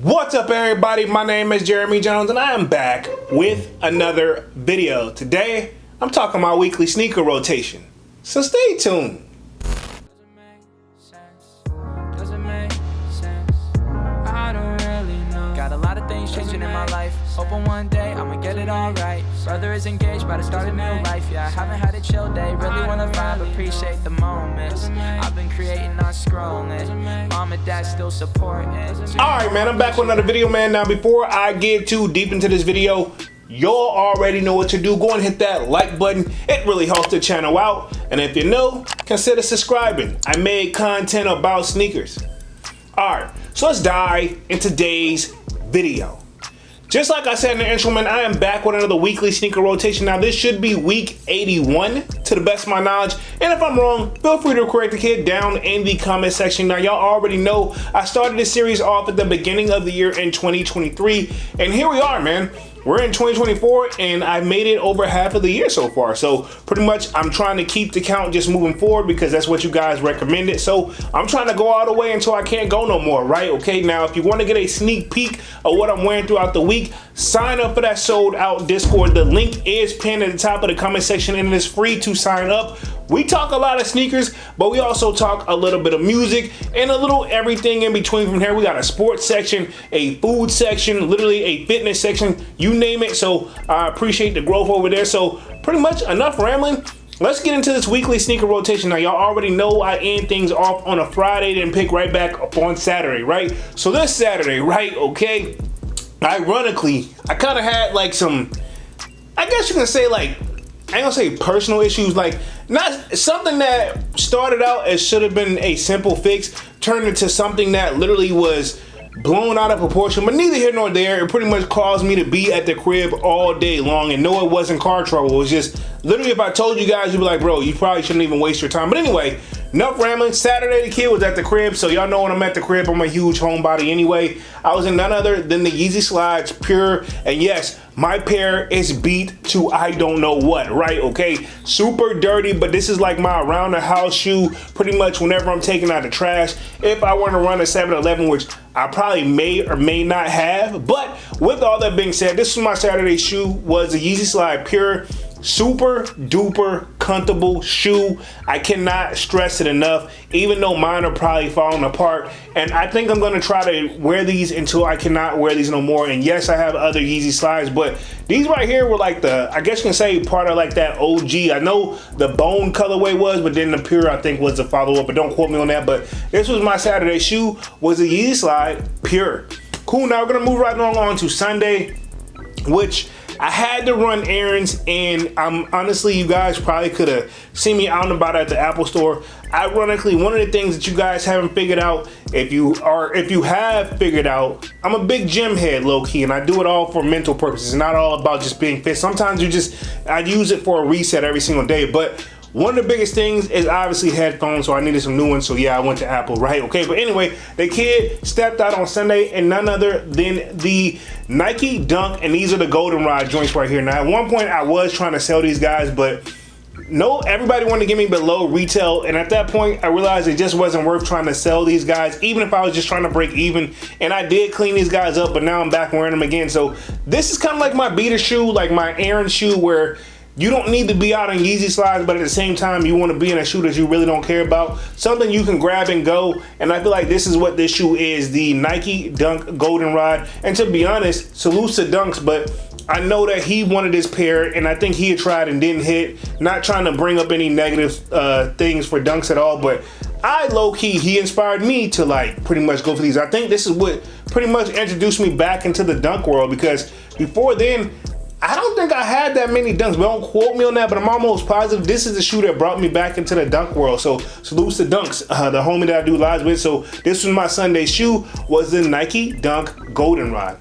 What's up, everybody? My name is Jeremy Jones and I am back with another video. Today I'm talking my weekly sneaker rotation, so stay tuned. Got a lot of things changing in my life. Hoping one day I'ma get it all right. Brother is engaged, about to start a new life. Yeah, I haven't had a chill day. Really wanna vibe, appreciate the moments. I've been creating, not scrolling. Mom and dad still supporting. Alright, man, I'm back with another video, man. Now, before I get too deep into this video, y'all already know what to do. Go and hit that like button. It really helps the channel out. And if you're new, consider subscribing. I made content about sneakers. Alright, so let's dive into today's video. Just like I said in the intro, man, I am back with another weekly sneaker rotation. Now, this should be week 81 to the best of my knowledge. And if I'm wrong, feel free to correct the kid down in the comment section. Now, y'all already know I started this series off at the beginning of the year in 2023. And here we are, man. We're in 2024 and I made it over half of the year so far. So pretty much I'm trying to keep the count just moving forward because that's what you guys recommended. So I'm trying to go all the way until I can't go no more, right? Okay, now if you want to get a sneak peek of what I'm wearing throughout the week, sign up for that sold out Discord. The link is pinned at the top of the comment section and it is free to sign up. We talk a lot of sneakers, but we also talk a little bit of music and a little everything in between from here. We got a sports section, a food section, literally a fitness section, you name it. So I appreciate the growth over there. So pretty much enough rambling. Let's get into this weekly sneaker rotation. Now, y'all already know I end things off on a Friday, then pick right back up on Saturday, right? So this Saturday, right, okay, ironically, I kind of had like some, I guess you can say like, I ain't gonna say personal issues, like not something that started out as should have been a simple fix, turned into something that literally was blown out of proportion, but neither here nor there. It pretty much caused me to be at the crib all day long, and no, it wasn't car trouble. It was just literally, if I told you guys, you'd be like, bro, you probably shouldn't even waste your time. But anyway, enough rambling. Saturday, the kid was at the crib, so y'all know when I'm at the crib, I'm a huge homebody anyway. I was in none other than the Yeezy Slides Pure, and yes, my pair is beat to I don't know what, right? Okay, super dirty, but this is like my around the house shoe pretty much whenever I'm taking out the trash. If I want to run a 7-Eleven, which I probably may or may not have, but with all that being said, this was my Saturday shoe, was the Yeezy Slide Pure. Super duper comfortable shoe. I cannot stress it enough, even though mine are probably falling apart. And I think I'm gonna try to wear these until I cannot wear these no more. And yes, I have other Yeezy Slides, but these right here were like the, I guess you can say, part of like that OG. I know the bone colorway was, but then the Pure I think was the follow-up, but don't quote me on that. But this was my Saturday shoe, was the Yeezy Slide Pure. Cool, now we're gonna move right on to Sunday, which I had to run errands, and honestly, you guys probably could have seen me out and about at the Apple store. Ironically, one of the things that you guys haven't figured out, if you have figured out, I'm a big gym head, low key, and I do it all for mental purposes, not all about just being fit. Sometimes I use it for a reset every single day, but one of the biggest things is obviously headphones, so I needed some new ones, so yeah, I went to Apple, right? Okay, but anyway, the kid stepped out on Sunday and none other than the Nike Dunk, and these are the goldenrod joints right here. Now, at one point, I was trying to sell these guys, but no, everybody wanted to give me below retail, and at that point, I realized it just wasn't worth trying to sell these guys, even if I was just trying to break even, and I did clean these guys up, but now I'm back wearing them again. So this is kind of like my beater shoe, like my errand shoe, where you don't need to be out on Yeezy Slides, but at the same time, you want to be in a shoe that you really don't care about. Something you can grab and go. And I feel like this is what this shoe is, the Nike Dunk Goldenrod. And to be honest, salute to Dunks, but I know that he wanted this pair, and I think he had tried and didn't hit. Not trying to bring up any negative things for Dunks at all, but I low-key, he inspired me to like pretty much go for these. I think this is what pretty much introduced me back into the dunk world, because before then, I don't think I had that many dunks, but don't quote me on that, but I'm almost positive this is the shoe that brought me back into the dunk world. So salute to Dunks, the homie that I do lives with. So this was my Sunday shoe, was the Nike Dunk Goldenrod.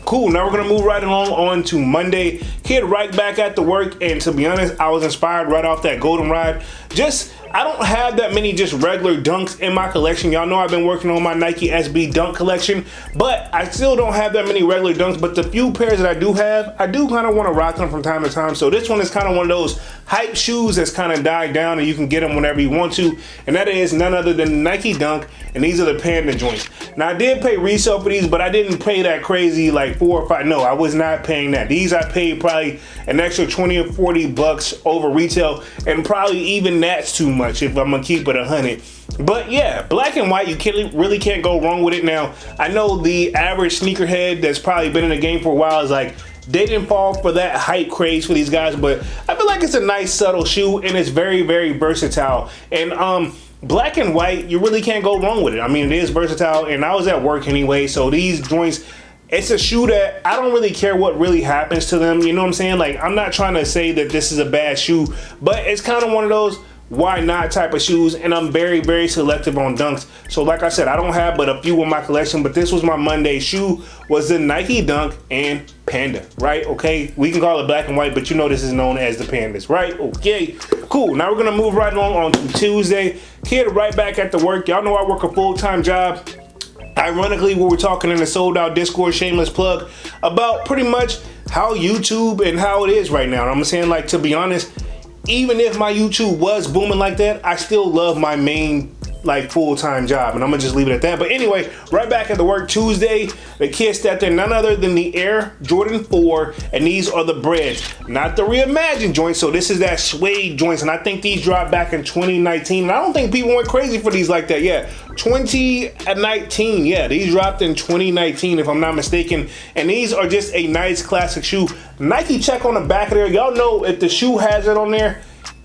Cool, now we're gonna move right along on to Monday. Kid right back at the work, and to be honest, I was inspired right off that goldenrod. I don't have that many just regular Dunks in my collection. Y'all know I've been working on my Nike SB Dunk collection, but I still don't have that many regular Dunks. But the few pairs that I do have, I do kind of want to rock them from time to time. So this one is kind of one of those hype shoes that's kind of died down and you can get them whenever you want to. And that is none other than Nike Dunk, and these are the Panda joints. Now I did pay resale for these, but I didn't pay that crazy like 4 or 5. No, I was not paying that. These I paid probably an extra 20 or 40 bucks over retail, and probably even that's too much if I'm gonna keep it 100. But yeah, black and white, you really can't go wrong with it. Now I know the average sneakerhead that's probably been in the game for a while is like, they didn't fall for that hype craze for these guys, but I feel like it's a nice subtle shoe and it's very, very versatile. And black and white, you really can't go wrong with it. I mean, it is versatile, and I was at work anyway, so these joints, it's a shoe that I don't really care what really happens to them. You know what I'm saying? Like, I'm not trying to say that this is a bad shoe, but it's kind of one of those why not type of shoes, and I'm very, very selective on Dunks. So like I said, I don't have but a few in my collection, but this was my Monday shoe, was the Nike Dunk and Panda, right? Okay, we can call it black and white, but you know this is known as the Pandas, right? Okay, cool. Now we're gonna move right along on to Tuesday. Kid, right back at the work. Y'all know I work a full-time job. Ironically, we were talking in the Sold Out Discord, shameless plug, about pretty much how YouTube and how it is right now. And I'm saying, like, to be honest, even if my YouTube was booming like that, I still love my main like full-time job, and I'm gonna just leave it at that. But anyway, right back at the work Tuesday, the kid stepped in, none other than the Air Jordan 4, and these are the breads, not the reimagined joints. So this is that suede joints, and I think these dropped back in 2019, and I don't think people went crazy for these like that. Yeah, 2019, yeah, these dropped in 2019 if I'm not mistaken, and these are just a nice classic shoe. Nike check on the back of there. Y'all know if the shoe has it on there,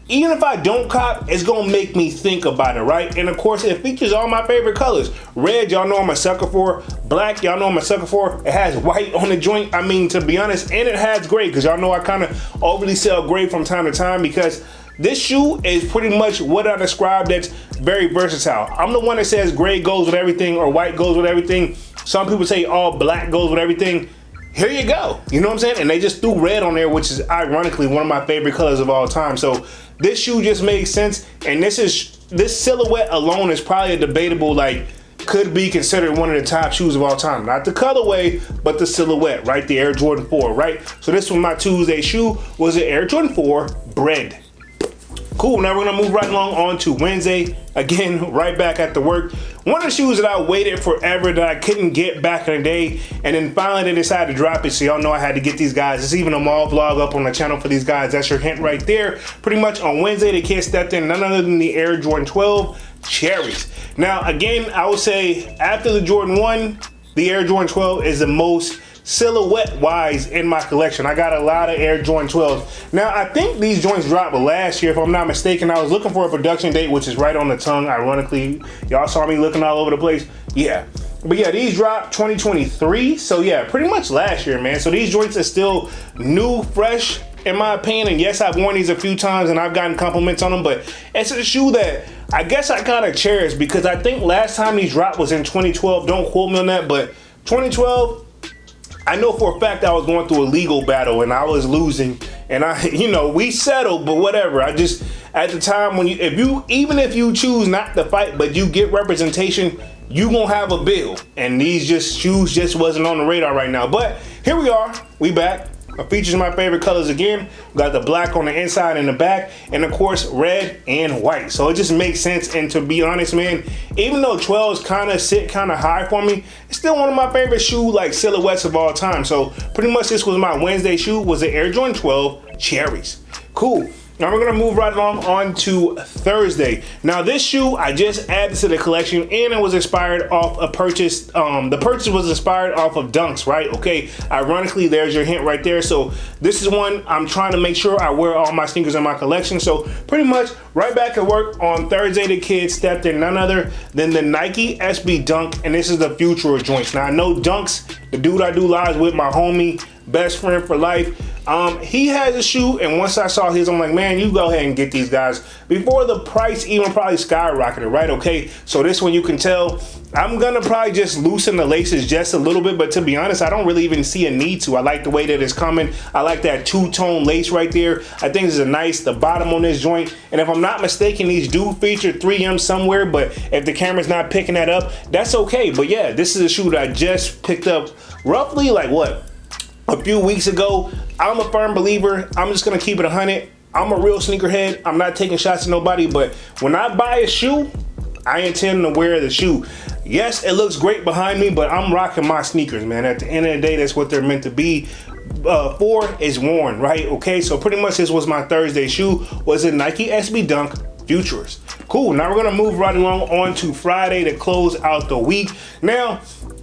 even if I don't cop, it's gonna make me think about it, right? And of course, it features all my favorite colors. Red, y'all know I'm a sucker for. Black, y'all know I'm a sucker for. It has white on the joint, I mean, to be honest, and it has gray, because y'all know I kind of overly sell gray from time to time, because this shoe is pretty much what I described that's very versatile. I'm the one that says gray goes with everything or white goes with everything. Some people say all black goes with everything. Here you go, you know what I'm saying? And they just threw red on there, which is ironically one of my favorite colors of all time. So this shoe just makes sense, and this silhouette alone is probably a debatable, like, could be considered one of the top shoes of all time. Not the colorway, but the silhouette, right? The Air Jordan 4, right? So this was my Tuesday shoe, was the Air Jordan 4 Bread. Cool, now we're gonna move right along on to Wednesday. Again, right back at the work. One of the shoes that I waited forever that I couldn't get back in the day, and then finally they decided to drop it, so y'all know I had to get these guys. There's even a mall vlog up on the channel for these guys. That's your hint right there. Pretty much on Wednesday, the kid stepped in, none other than the Air Jordan 12 Cherries. Now, again, I would say after the Jordan 1, the Air Jordan 12 is the most silhouette-wise in my collection. I got a lot of Air Jordan 12s. Now, I think these joints dropped last year, if I'm not mistaken. I was looking for a production date, which is right on the tongue, ironically. Y'all saw me looking all over the place. Yeah. But yeah, these dropped 2023. So yeah, pretty much last year, man. So these joints are still new, fresh, in my opinion. And yes, I've worn these a few times and I've gotten compliments on them, but it's a shoe that I guess I kind of cherish, because I think last time these dropped was in 2012. Don't quote me on that, but 2012, I know for a fact I was going through a legal battle and I was losing, and we settled, but whatever. I just, at the time, when even if you choose not to fight, but you get representation, you gonna have a bill. And these shoes just wasn't on the radar right now. But here we are, we back. It features my favorite colors again. We got the black on the inside and the back, and of course red and white. So it just makes sense. And to be honest, man, even though 12s kind of sit kind of high for me, it's still one of my favorite shoe like silhouettes of all time. So pretty much this was my Wednesday shoe, was the Air Jordan 12 Cherries. Cool. Now we're gonna move right along on to Thursday. Now this shoe I just added to the collection, and it was inspired off a purchase. The purchase was inspired off of Dunks, right? Okay, ironically, there's your hint right there. So this is one I'm trying to make sure I wear all my sneakers in my collection. So pretty much right back at work on Thursday, the kid stepped in none other than the Nike SB Dunk, and this is the Futurist joints. Now I know Dunks, the dude I do lives with, my homie, best friend for life. He has a shoe, and once I saw his, I'm like, man, you go ahead and get these guys before the price even probably skyrocketed, right? Okay, so this one you can tell I'm gonna probably just loosen the laces just a little bit, but to be honest, I don't really even see a need to. I like the way that it's coming. I like that two-tone lace right there. I think this is a nice, the bottom on this joint, and if I'm not mistaken, these do feature 3M somewhere, but if the camera's not picking that up, that's okay. But yeah, this is a shoe that I just picked up roughly like what? A few weeks ago. I'm a firm believer. I'm just gonna keep it 100. I'm a real sneakerhead. I'm not taking shots at nobody, but when I buy a shoe, I intend to wear the shoe. Yes, it looks great behind me, but I'm rocking my sneakers, man. At the end of the day, that's what they're meant to be for, is worn, right? Okay, so pretty much this was my Thursday shoe. Was a Nike SB Dunk Futures. Cool, now we're gonna move right along on to Friday to close out the week. Now,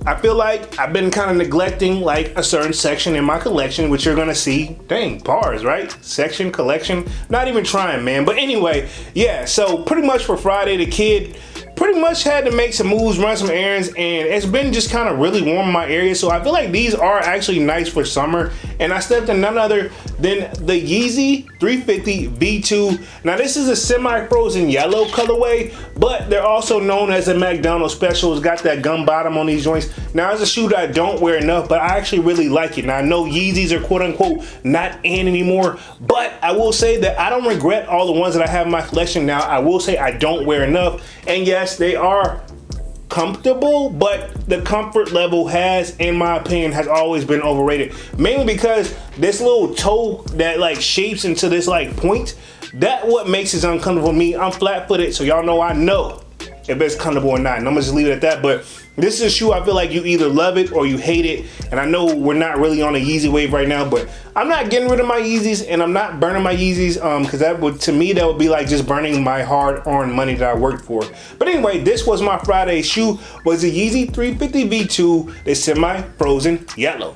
I feel like I've been kind of neglecting like a certain section in my collection, which you're gonna see. Dang, bars, right? Section, collection, not even trying, man. But anyway, yeah, so pretty much for Friday, the kid pretty much had to make some moves, run some errands, and it's been just kind of really warm in my area. So I feel like these are actually nice for summer. And I stepped in none other than the Yeezy 350 V2. Now this is a semi-frozen yellow colorway, but they're also known as a McDonald's special. It's got that gum bottom on these joints. Now it's a shoe that I don't wear enough, but I actually really like it. Now I know Yeezys are quote unquote not in anymore, but I will say that I don't regret all the ones that I have in my collection now. I will say I don't wear enough. And yes, they are comfortable, but the comfort level has, in my opinion, has always been overrated. Mainly because this little toe that like shapes into this like point, that what makes it uncomfortable for me. I'm flat-footed, so y'all know I know if it's comfortable or not, and I'm gonna just leave it at that. But this is a shoe I feel like you either love it or you hate it, and I know we're not really on a Yeezy wave right now, but I'm not getting rid of my Yeezys, and I'm not burning my Yeezys, because that would, to me, that would be like just burning my hard-earned money that I worked for. But anyway, this was my Friday shoe, was the Yeezy 350 V2, the semi-frozen yellow.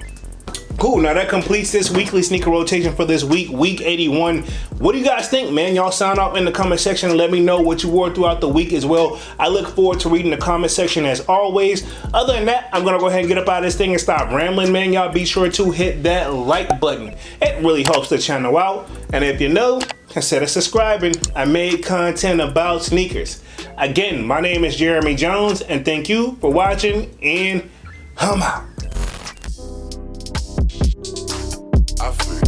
Cool, now that completes this weekly sneaker rotation for this week, week 81. What do you guys think, man? Y'all sound off in the comment section and let me know what you wore throughout the week as well. I look forward to reading the comment section as always. Other than that, I'm gonna go ahead and get up out of this thing and stop rambling, man. Y'all be sure to hit that like button. It really helps the channel out. And if you know, consider subscribing. I made content about sneakers. Again, my name is Jeremy Jones, and thank you for watching, and I'm out. I feel